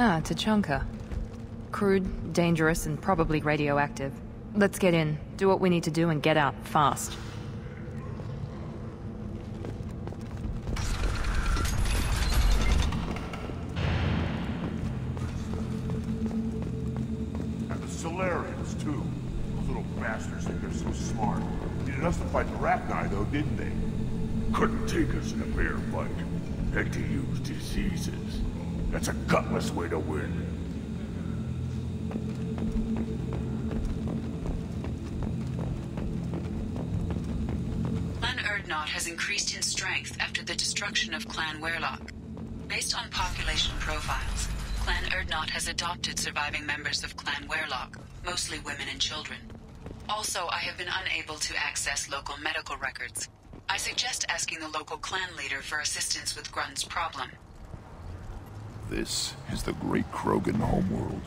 Ah, Tучанка. Crude, dangerous, and probably radioactive. Let's get in, do what we need to do, and get out, fast. And the Solarians, too. Those little bastards think they're so smart. Needed us to fight the Rachni, though, didn't they? Couldn't take us in a fair fight. Had to use diseases. That's a gutless way to win. Has increased in strength after the destruction of Clan Werlock. Based on population profiles, Clan Erdnot has adopted surviving members of Clan Werlock, mostly women and children. Also, I have been unable to access local medical records. I suggest asking the local clan leader for assistance with Grunt's problem. This is the great Krogan homeworld.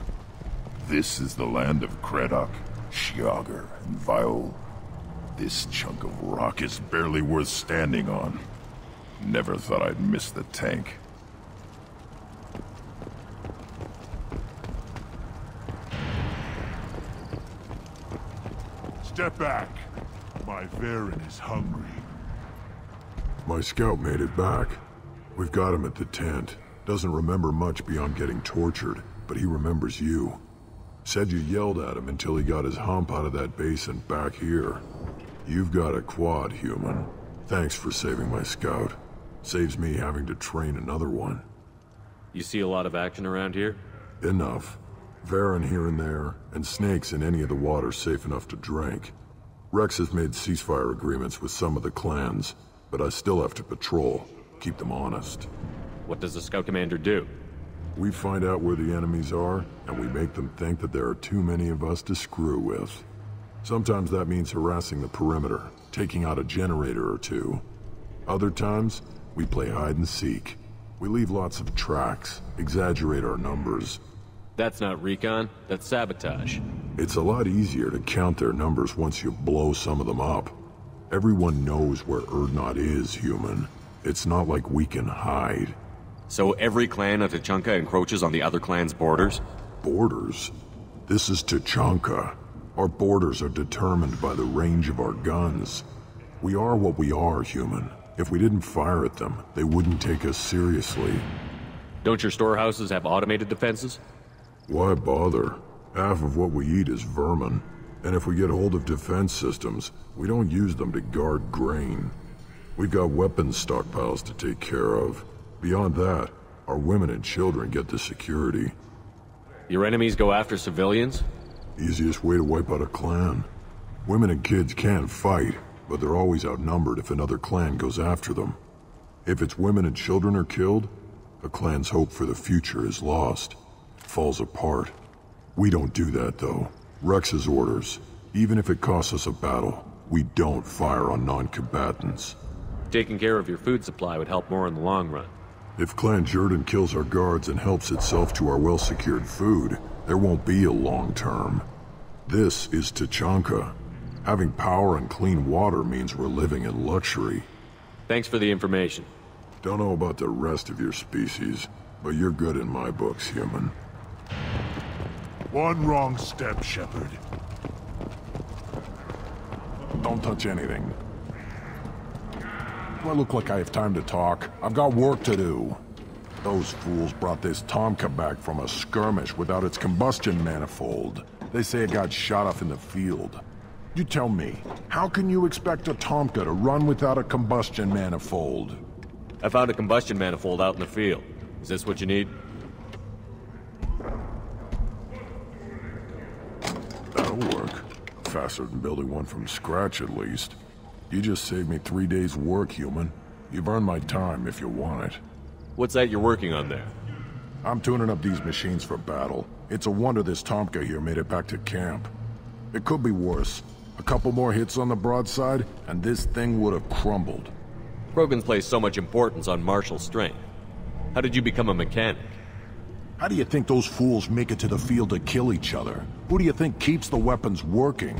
This is the land of Kredok, Shiagar, and Viol. This chunk of rock is barely worth standing on. Never thought I'd miss the tank. Step back. My Varen is hungry. My scout made it back. We've got him at the tent. Doesn't remember much beyond getting tortured, but he remembers you. Said you yelled at him until he got his hump out of that basin back here. You've got a quad, human. Thanks for saving my scout. Saves me having to train another one. You see a lot of action around here? Enough. Varen here and there, and snakes in any of the water safe enough to drink. Rex has made ceasefire agreements with some of the clans, but I still have to patrol, keep them honest. What does the scout commander do? We find out where the enemies are, and we make them think that there are too many of us to screw with. Sometimes that means harassing the perimeter, taking out a generator or two. Other times, we play hide and seek. We leave lots of tracks, exaggerate our numbers. That's not recon, that's sabotage. It's a lot easier to count their numbers once you blow some of them up. Everyone knows where Erdnot is, human. It's not like we can hide. So every clan of Tучанка encroaches on the other clan's borders? Borders? This is Tучанка. Our borders are determined by the range of our guns. We are what we are, human. If we didn't fire at them, they wouldn't take us seriously. Don't your storehouses have automated defenses? Why bother? Half of what we eat is vermin. And if we get hold of defense systems, we don't use them to guard grain. We've got weapons stockpiles to take care of. Beyond that, our women and children get the security. Your enemies go after civilians? Easiest way to wipe out a clan. Women and kids can fight, but they're always outnumbered if another clan goes after them. If its women and children are killed, a clan's hope for the future is lost. Falls apart. We don't do that, though. Rex's orders. Even if it costs us a battle, we don't fire on non-combatants. Taking care of your food supply would help more in the long run. If Clan Jordan kills our guards and helps itself to our well-secured food, there won't be a long term. This is Tучанка. Having power and clean water means we're living in luxury. Thanks for the information. Don't know about the rest of your species, but you're good in my books, human. One wrong step, Shepard. Don't touch anything. Do I look like I have time to talk? I've got work to do. Those fools brought this Tomka back from a skirmish without its combustion manifold. They say it got shot off in the field. You tell me, how can you expect a Tomka to run without a combustion manifold? I found a combustion manifold out in the field. Is this what you need? That'll work. Faster than building one from scratch, at least. You just saved me 3 days' work, human. You've earned my time if you want it. What's that you're working on there? I'm tuning up these machines for battle. It's a wonder this Tomka here made it back to camp. It could be worse. A couple more hits on the broadside, and this thing would have crumbled. Krogans place so much importance on martial strength. How did you become a mechanic? How do you think those fools make it to the field to kill each other? Who do you think keeps the weapons working?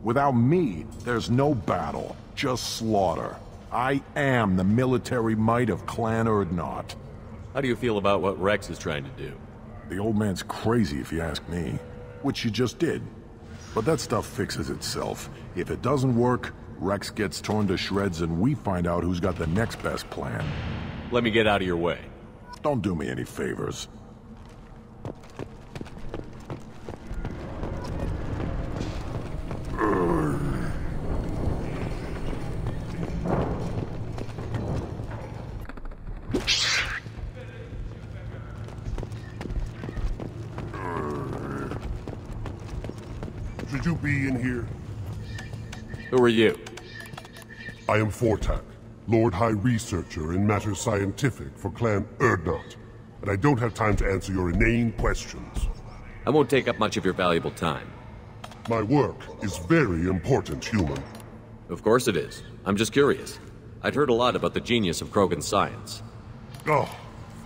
Without me, there's no battle, just slaughter. I am the military might of Clan Erdnot. How do you feel about what Rex is trying to do? The old man's crazy if you ask me. Which you just did. But that stuff fixes itself. If it doesn't work, Rex gets torn to shreds and we find out who's got the next best plan. Let me get out of your way. Don't do me any favors. Should you be in here? Who are you? I am Fortak, Lord High Researcher in matters scientific for Clan Urdnot, and I don't have time to answer your inane questions. I won't take up much of your valuable time. My work is very important, human. Of course it is. I'm just curious. I'd heard a lot about the genius of Krogan's science. Oh,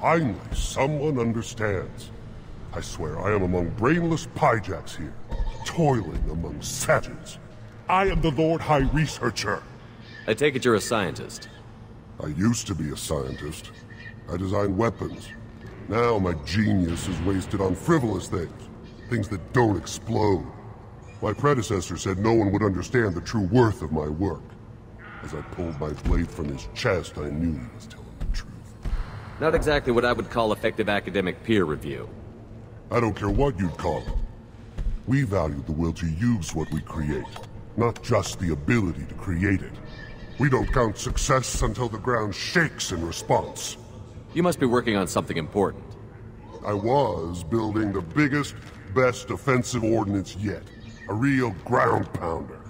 finally, someone understands. I swear I am among brainless pyjacks here, toiling among savages. I am the Lord High Researcher. I take it you're a scientist. I used to be a scientist. I designed weapons. Now my genius is wasted on frivolous things. Things that don't explode. My predecessor said no one would understand the true worth of my work. As I pulled my blade from his chest, I knew he was telling the truth. Not exactly what I would call effective academic peer review. I don't care what you'd call it. We value the will to use what we create, not just the ability to create it. We don't count success until the ground shakes in response. You must be working on something important. I was building the biggest, best offensive ordnance yet. A real ground pounder.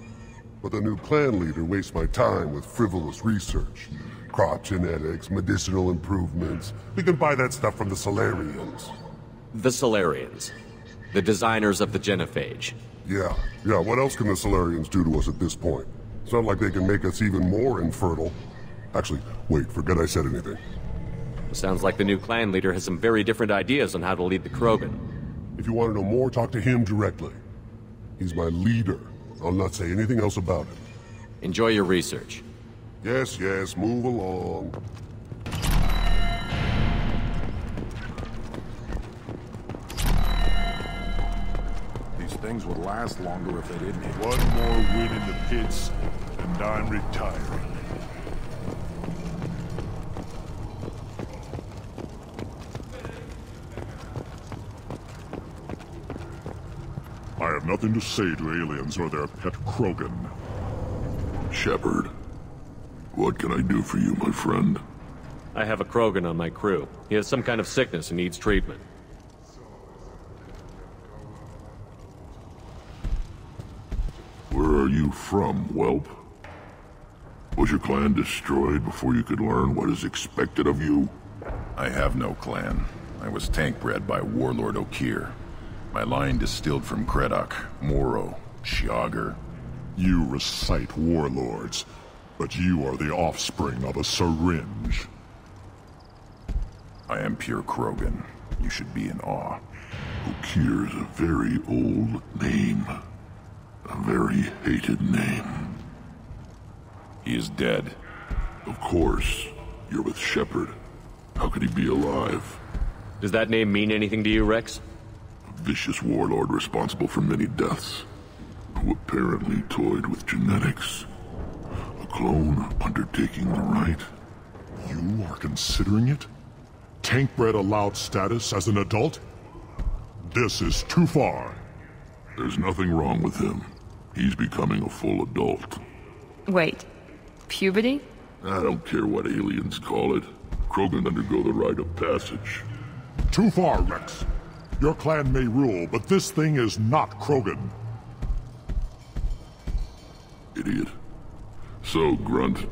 But the new clan leader wastes my time with frivolous research. Crop genetics, medicinal improvements. We can buy that stuff from the Solarians. The Solarians. The designers of the genophage. Yeah, what else can the Solarians do to us at this point? It's not like they can make us even more infertile. Actually, wait, forget I said anything. Sounds like the new clan leader has some very different ideas on how to lead the Krogan. If you want to know more, talk to him directly. He's my leader. I'll not say anything else about it. Enjoy your research. Yes, move along. These things would last longer if they didn't hit. One more win in the pits, and I'm retiring. I have nothing to say to aliens or their pet Krogan. Shepard, what can I do for you, my friend? I have a Krogan on my crew. He has some kind of sickness and needs treatment. Where are you from, whelp? Was your clan destroyed before you could learn what is expected of you? I have no clan. I was tank bred by Warlord Okir. My line distilled from Kredok, Moro, Shiagar. You recite warlords, but you are the offspring of a syringe. I am pure Krogan. You should be in awe. Okir is a very old name. A very hated name. He is dead. Of course. You're with Shepard. How could he be alive? Does that name mean anything to you, Rex? A vicious warlord responsible for many deaths, who apparently toyed with genetics. A clone undertaking the Rite. You are considering it? Tank-bred allowed status as an adult? This is too far. There's nothing wrong with him. He's becoming a full adult. Wait, puberty? I don't care what aliens call it. Krogan undergo the rite of passage. Too far, Rex. Your clan may rule, but this thing is not Krogan. Idiot. So, Grunt,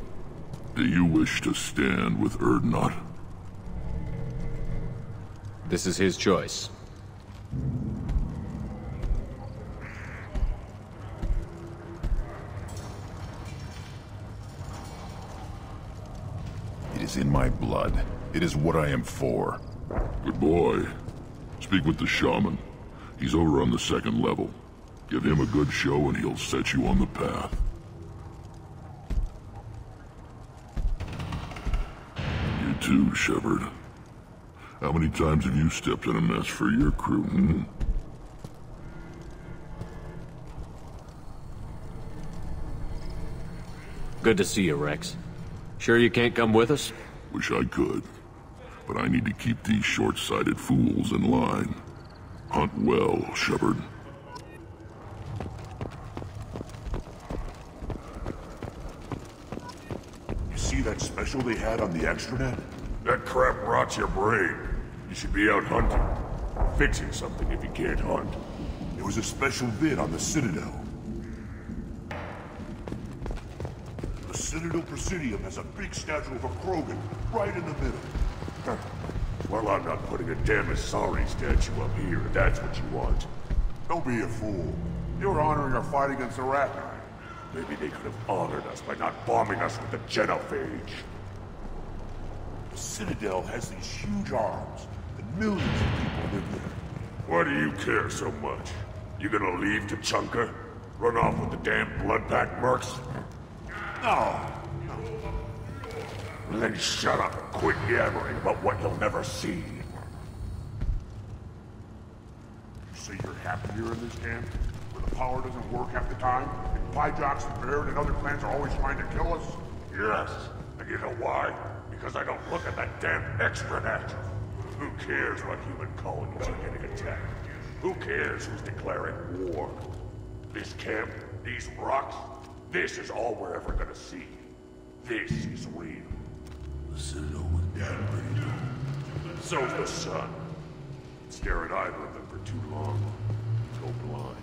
do you wish to stand with Urdnot? This is his choice. It is in my blood. It is what I am for. Good boy. Speak with the shaman. He's over on the second level. Give him a good show and he'll set you on the path. You too, Shepard. How many times have you stepped in a mess for your crew, hmm? Good to see you, Rex. Sure you can't come with us? Wish I could. But I need to keep these short-sighted fools in line. Hunt well, Shepard. You see that special they had on the extranet? That crap rots your brain. You should be out hunting. Fixing something if you can't hunt. There was a special vid on the Citadel. The Citadel Presidium has a big statue of a Krogan right in the middle. Well, I'm not putting a damn Asari statue up here, if that's what you want. Don't be a fool. You're honoring our fight against the Arachni. Maybe they could have honored us by not bombing us with the genophage. The Citadel has these huge arms, and millions of people live there. Why do you care so much? You gonna leave Tучанку? Run off with the damn blood-packed mercs? No. Then shut up and quit yammering about what you'll never see. You say you're happy here in this camp? Where the power doesn't work half the time? And Pyjaks and Baird and other clans are always trying to kill us? Yes. And you know why? Because I don't look at that damn extranet. Who cares what human colonies are getting attacked? Who cares who's declaring war? This camp, these rocks, this is all we're ever gonna see. This is real. The Citadel was damn pretty though. So's the sun. Stare at either of them for too long. Go blind.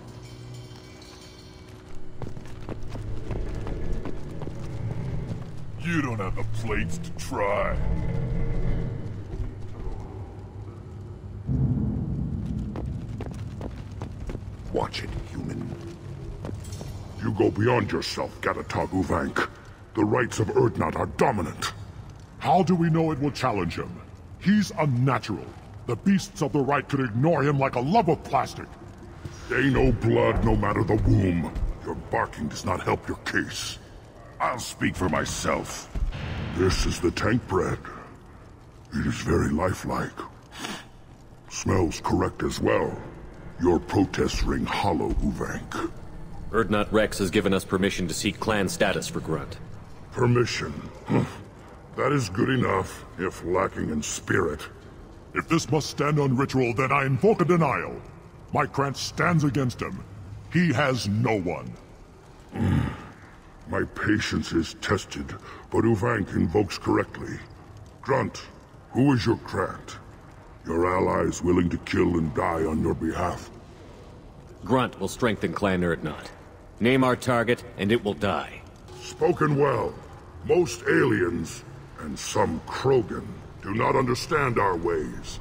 You don't have the plates to try. Watch it, human. You go beyond yourself, Gatatog Uvank. The rights of Urdnot are dominant. How do we know it will challenge him? He's unnatural. The beasts of the Rite could ignore him like a lump of plastic. They know blood no matter the womb. Your barking does not help your case. I'll speak for myself. This is the tank bread. It is very lifelike. Smells correct as well. Your protests ring hollow, Uvank. Urdnot Rex has given us permission to seek clan status for Grunt. Permission. That is good enough, if lacking in spirit. If this must stand on ritual, then I invoke a denial. My Grant stands against him. He has no one. My patience is tested, but Uvank invokes correctly. Grunt, who is your Grant? Your allies willing to kill and die on your behalf? Grunt will strengthen Clan Urdnot. Name our target, and it will die. Spoken well. Most aliens, and some Krogan, do not understand our ways.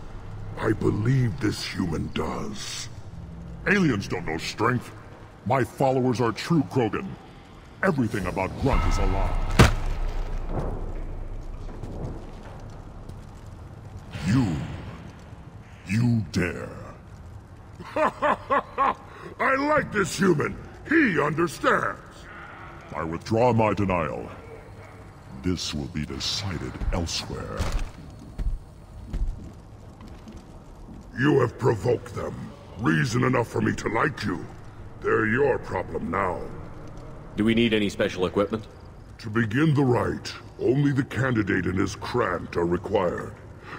I believe this human does. Aliens don't know strength. My followers are true Krogan. Everything about Grunt is a lie. You dare. I like this human. He understands. I withdraw my denial. This will be decided elsewhere. You have provoked them. Reason enough for me to like you. They're your problem now. Do we need any special equipment? To begin the rite, only the candidate and his Grant are required.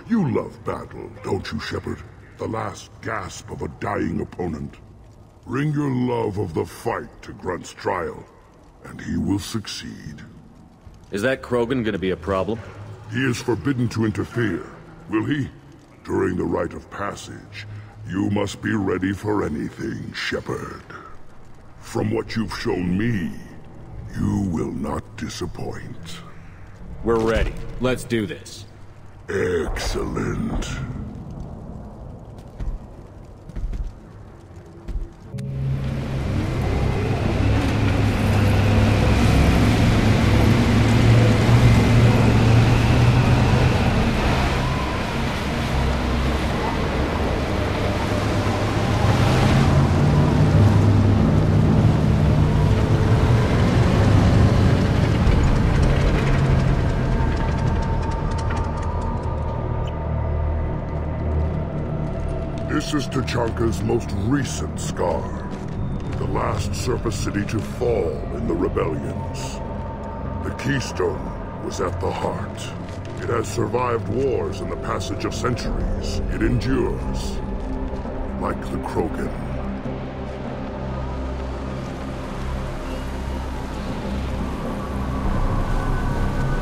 You love battle, don't you, Shepard? The last gasp of a dying opponent. Bring your love of the fight to Grunt's trial, and he will succeed. Is that Krogan gonna be a problem? He is forbidden to interfere, will he? During the rite of passage, you must be ready for anything, Shepard. From what you've shown me, you will not disappoint. We're ready. Let's do this. Excellent. This is Tучанka's most recent scar. The last surface city to fall in the rebellions. The Keystone was at the heart. It has survived wars and the passage of centuries. It endures. Like the Krogan.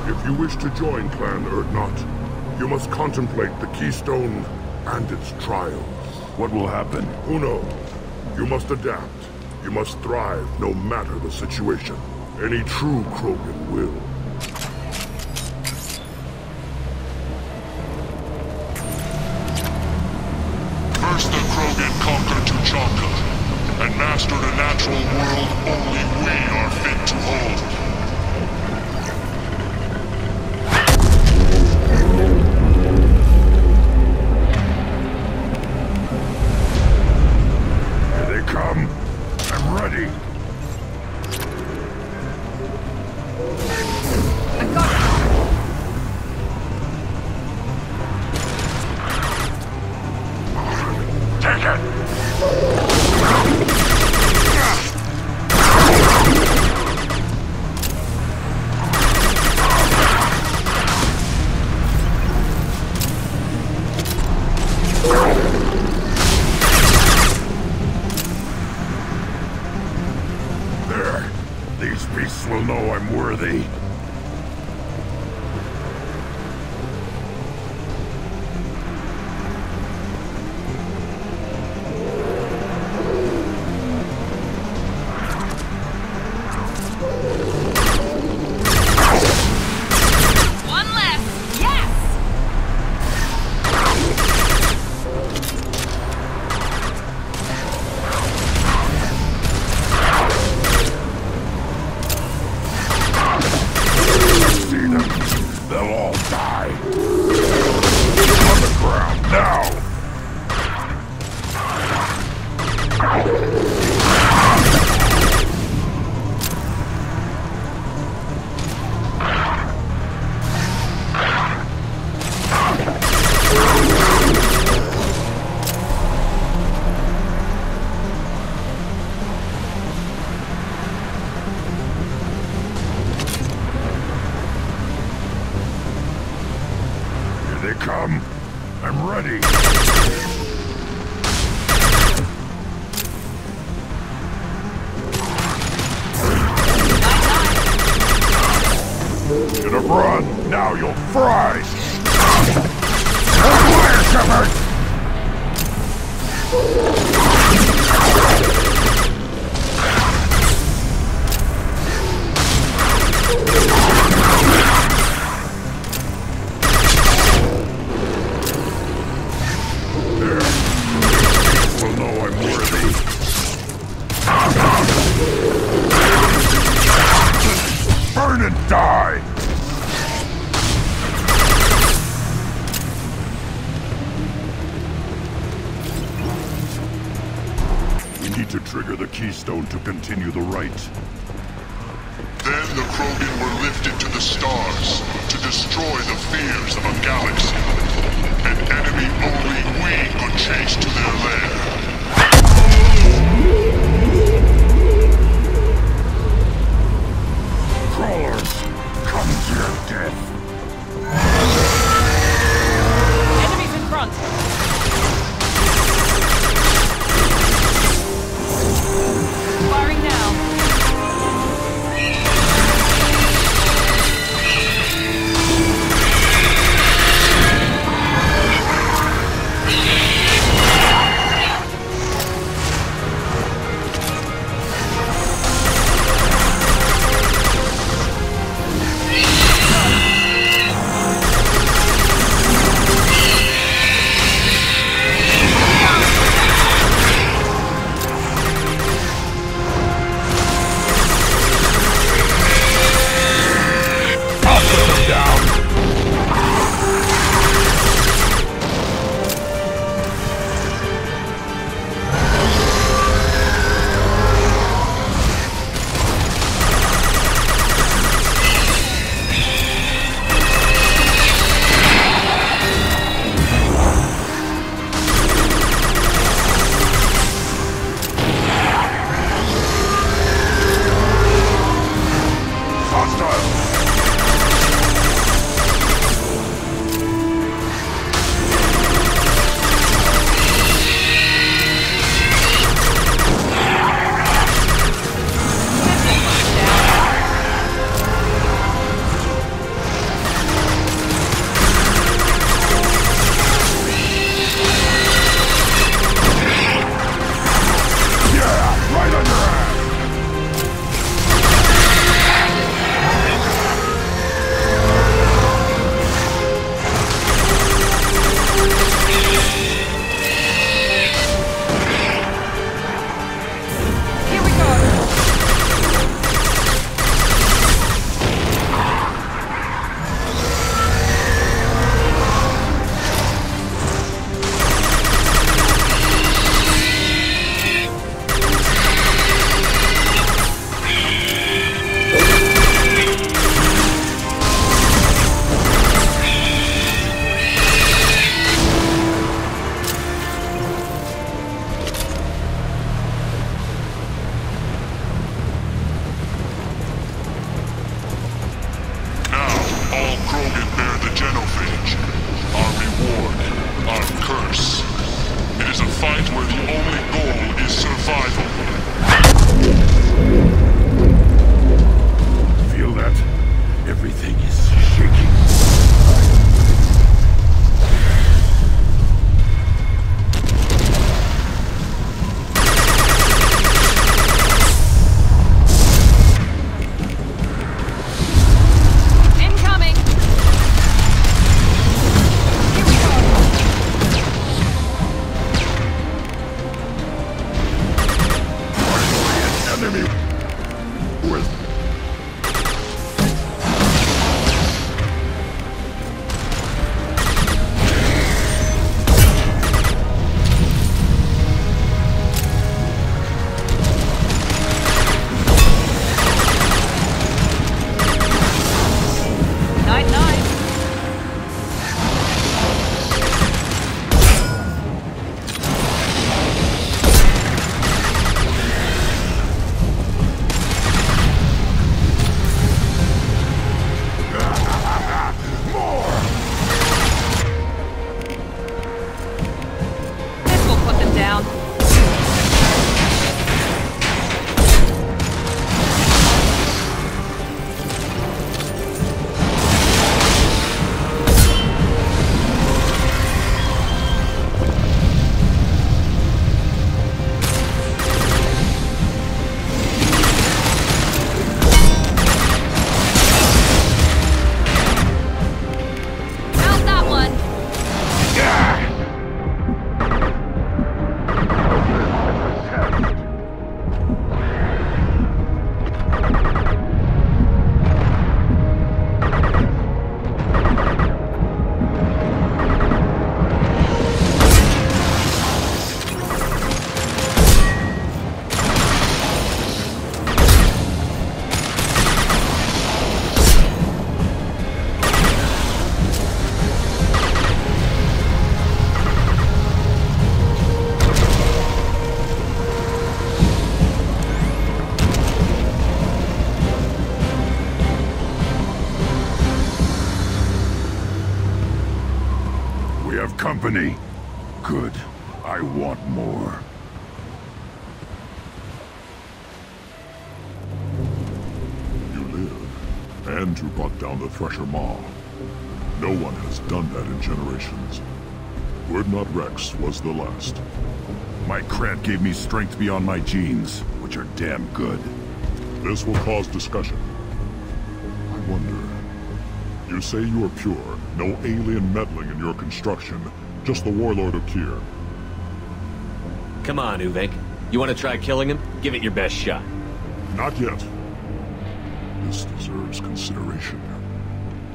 If you wish to join Clan Urdnot, you must contemplate the Keystone and its trials. What will happen? Who knows? You must adapt. You must thrive no matter the situation. Any true Krogan will. First the Krogan conquered Tучанка, and mastered a natural world only we are fit to hold. Here they come. I'm ready. I got it! Take it! There. These beasts will know I'm worthy. One left! Yes! See them. They'll all die. On the ground, now! Here they come. I'm ready. Should have run. Now you'll fry. Fire, Shepard! There. Will know I'm worthy. Burn and die! We need to trigger the Keystone to continue the Rite. Then the Krogan were lifted to the stars to destroy the fears of a galaxy. An enemy only we could chase to their lair. Crawlers, come to your death. Enemies in front! Firing now! We have company. Good. I want more. You live, and you brought down the Thresher Maw. No one has done that in generations. Urdnot Rex was the last. My cred gave me strength beyond my genes, which are damn good. This will cause discussion. I wonder... You say you are pure, no alien meddling in your construction, just the warlord of Tyr. Come on, Uvenk. You want to try killing him? Give it your best shot. Not yet. This deserves consideration.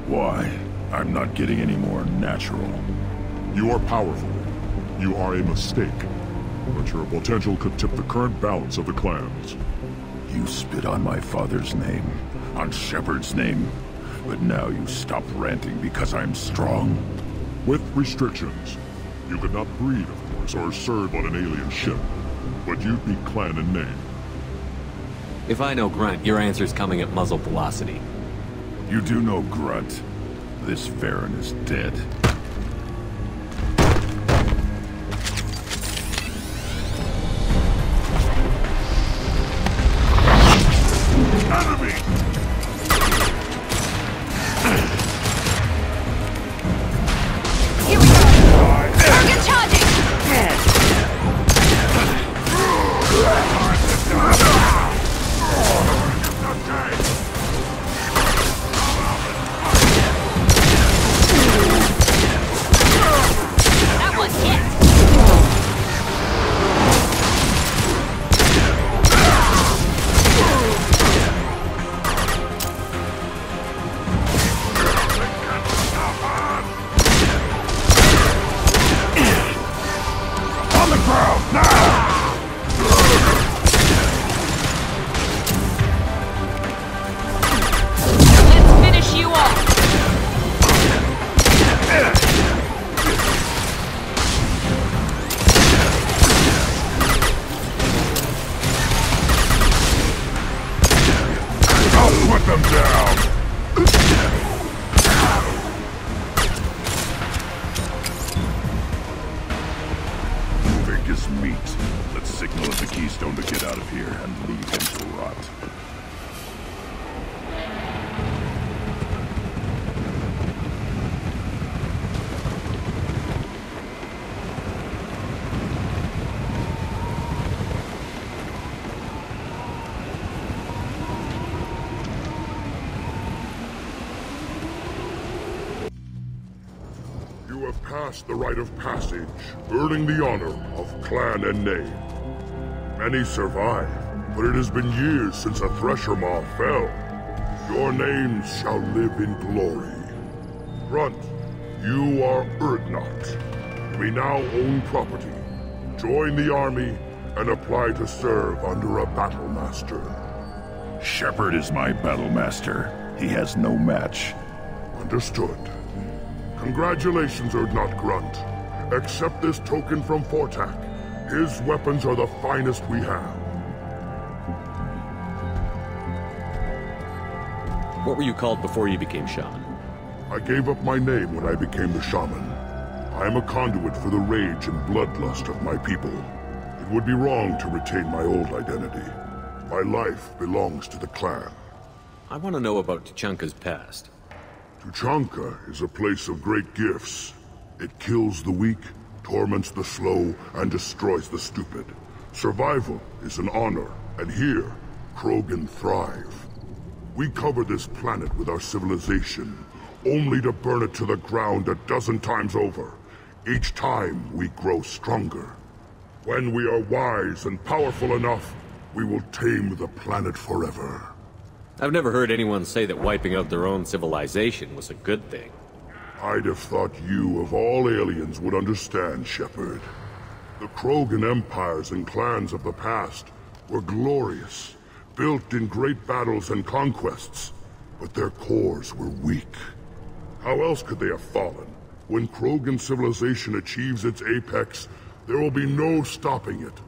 Why? I'm not getting any more natural. You are powerful. You are a mistake. But your potential could tip the current balance of the clans. You spit on my father's name, on Shepard's name, but now you stop ranting because I'm strong? With restrictions. You could not breed, of course, or serve on an alien ship, but you'd be clan in name. If I know Grunt, your answer's coming at muzzle velocity. You do know Grunt. This Varen is dead. Enemy! Here we go! Target charging! That one hit! On the ground, now! Let's finish you off! I'll put them down! Think is meat. Let's signal at the Keystone to get out of here and leave him to rot. You have passed the rite of passage, earning the honor of clan and name. Many survive, but it has been years since a Thresher Maw fell. Your names shall live in glory. Grunt, you are Urdnot. We now own property. Join the army and apply to serve under a battle master. Shepard is my battle master. He has no match. Understood. Congratulations, Urdnot Grunt. Accept this token from Fortak. His weapons are the finest we have. What were you called before you became shaman? I gave up my name when I became the shaman. I am a conduit for the rage and bloodlust of my people. It would be wrong to retain my old identity. My life belongs to the clan. I want to know about Tuchanka's past. Tучанка is a place of great gifts. It kills the weak, torments the slow, and destroys the stupid. Survival is an honor, and here, Krogan thrive. We cover this planet with our civilization, only to burn it to the ground a dozen times over. Each time, we grow stronger. When we are wise and powerful enough, we will tame the planet forever. I've never heard anyone say that wiping out their own civilization was a good thing. I'd have thought you, of all aliens, would understand, Shepard. The Krogan empires and clans of the past were glorious, built in great battles and conquests, but their cores were weak. How else could they have fallen? When Krogan civilization achieves its apex, there will be no stopping it.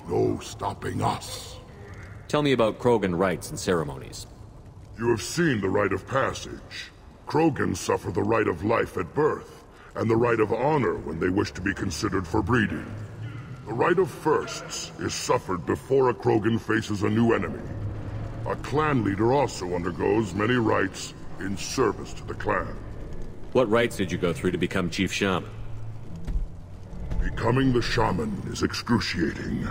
No stopping us. Tell me about Krogan rites and ceremonies. You have seen the rite of passage. Krogans suffer the rite of life at birth, and the right of honor when they wish to be considered for breeding. The right of firsts is suffered before a Krogan faces a new enemy. A clan leader also undergoes many rites in service to the clan. What rites did you go through to become Chief Shaman? Becoming the shaman is excruciating.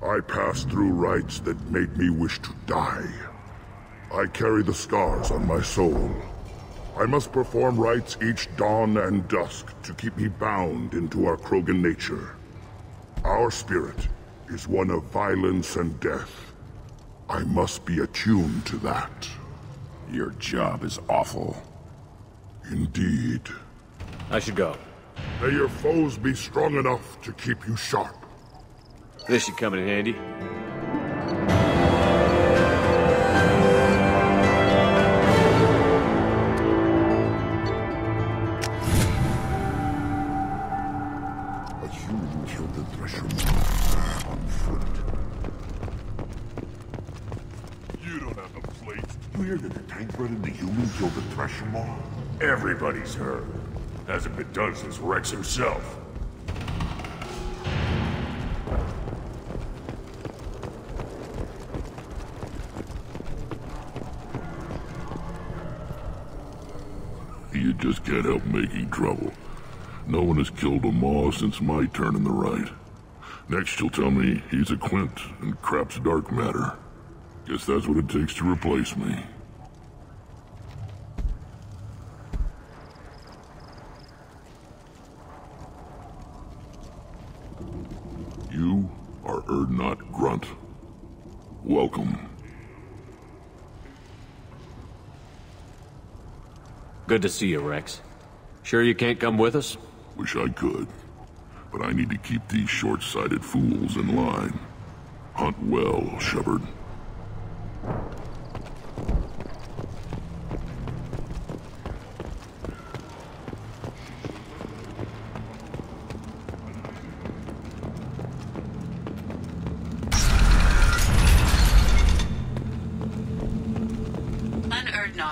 I passed through rites that made me wish to die. I carry the scars on my soul. I must perform rites each dawn and dusk to keep me bound into our Krogan nature. Our spirit is one of violence and death. I must be attuned to that. Your job is awful. Indeed. I should go. May your foes be strong enough to keep you sharp. This should come in handy. A human killed the Thresher on foot. You don't have a plate. You hear that the tank bred in the human killed the Thresher Maw? Everybody's heard. Hasn't been done since Rex himself. You just can't help making trouble. No one has killed a Maw since my turn in the Rite. Next you'll tell me he's a Quint and crap's dark matter. Guess that's what it takes to replace me. You are Erdnot Grunt. Welcome. Good to see you, Rex. Sure you can't come with us? Wish I could. But I need to keep these short-sighted fools in line. Hunt well, Shepard.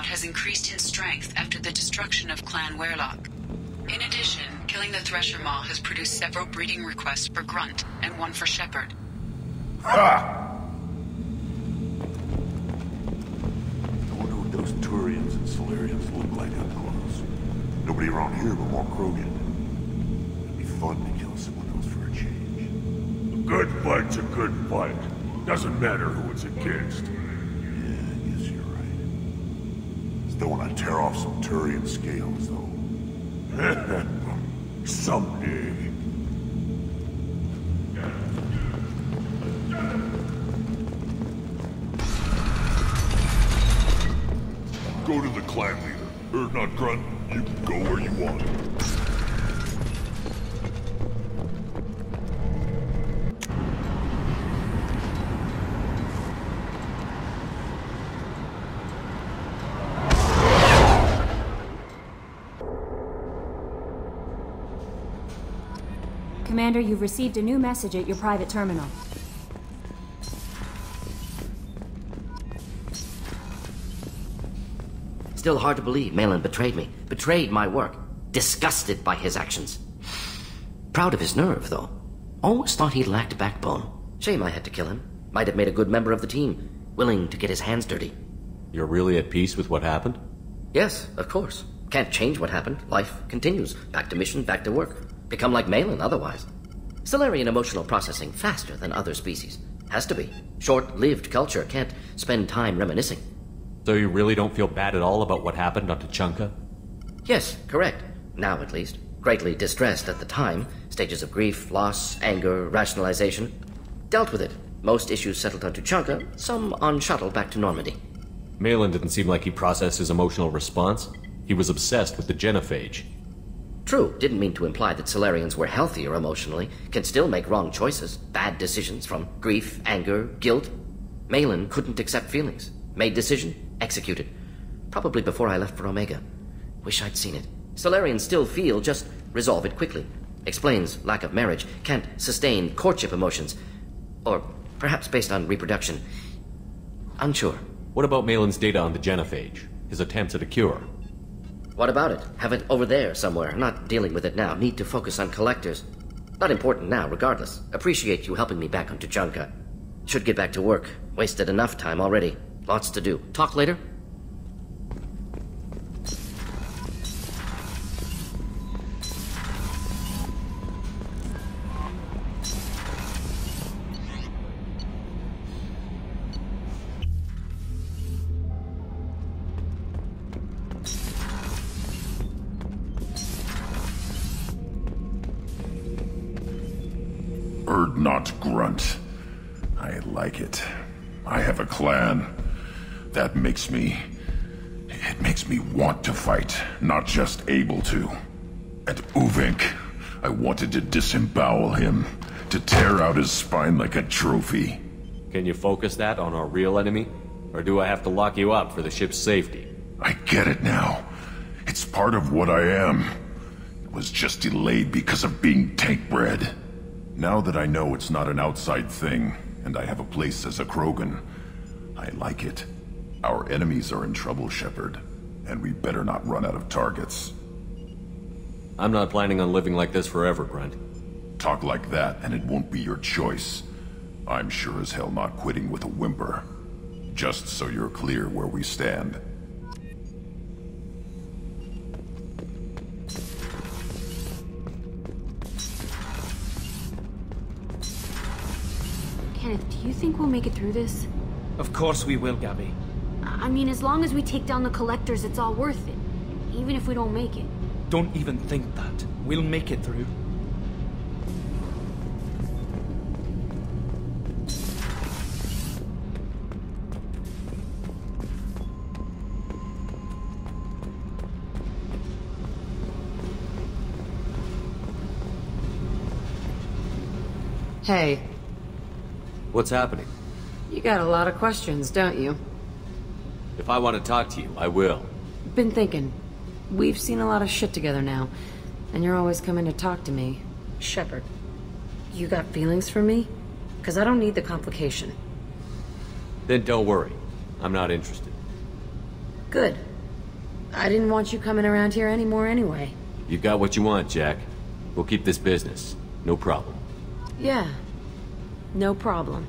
Has increased in strength after the destruction of Clan Werlock. In addition, killing the Thresher Maw has produced several breeding requests for Grunt and one for Shepard. Ha! I wonder what those Turians and Solarians look like up close. Nobody around here but more Krogan. It'd be fun to kill someone else for a change. A good fight's a good fight. Doesn't matter who it's against. Don't want to tear off some Turian scales, though. Someday. Go to the clan leader. Erdnot Grunt, you can go where you want. Commander, you've received a new message at your private terminal. Still hard to believe Malin betrayed me. Betrayed my work. Disgusted by his actions. Proud of his nerve, though. Always thought he lacked backbone. Shame I had to kill him. Might have made a good member of the team. Willing to get his hands dirty. You're really at peace with what happened? Yes, of course. Can't change what happened. Life continues. Back to mission, back to work. Become like Malin otherwise. Solarian emotional processing faster than other species. Has to be. Short-lived culture can't spend time reminiscing. So you really don't feel bad at all about what happened on Tучанку? Yes, correct. Now at least. Greatly distressed at the time. Stages of grief, loss, anger, rationalization. Dealt with it. Most issues settled on Tучанку, some on shuttle back to Normandy. Malin didn't seem like he processed his emotional response. He was obsessed with the genophage. True, didn't mean to imply that Solarians were healthier emotionally, can still make wrong choices, bad decisions from grief, anger, guilt. Malin couldn't accept feelings. Made decision, executed. Probably before I left for Omega. Wish I'd seen it. Solarians still feel, just resolve it quickly. Explains lack of marriage, can't sustain courtship emotions. Or perhaps based on reproduction. Unsure. What about Malin's data on the genophage? His attempts at a cure? What about it? Have it over there somewhere. I'm not dealing with it now. Need to focus on collectors. Not important now, regardless. Appreciate you helping me back on Tучанка. Should get back to work. Wasted enough time already. Lots to do. Talk later? Not grunt. I like it. I have a clan. That makes me... It makes me want to fight, not just able to. And Uvink, I wanted to disembowel him, to tear out his spine like a trophy. Can you focus that on our real enemy? Or do I have to lock you up for the ship's safety? I get it now. It's part of what I am. It was just delayed because of being tank-bred. Now that I know it's not an outside thing, and I have a place as a Krogan, I like it. Our enemies are in trouble, Shepard, and we better not run out of targets. I'm not planning on living like this forever, Grant. Talk like that, and it won't be your choice. I'm sure as hell not quitting with a whimper. Just so you're clear where we stand. Kenneth, do you think we'll make it through this? Of course we will, Gabby. I mean, as long as we take down the collectors, it's all worth it. Even if we don't make it. Don't even think that. We'll make it through. Hey. What's happening? You got a lot of questions, don't you? If I want to talk to you, I will. Been thinking. We've seen a lot of shit together now, and you're always coming to talk to me. Shepard, you got feelings for me? Because I don't need the complication. Then don't worry. I'm not interested. Good. I didn't want you coming around here anymore anyway. You got what you want, Jack. We'll keep this business. No problem. Yeah. No problem.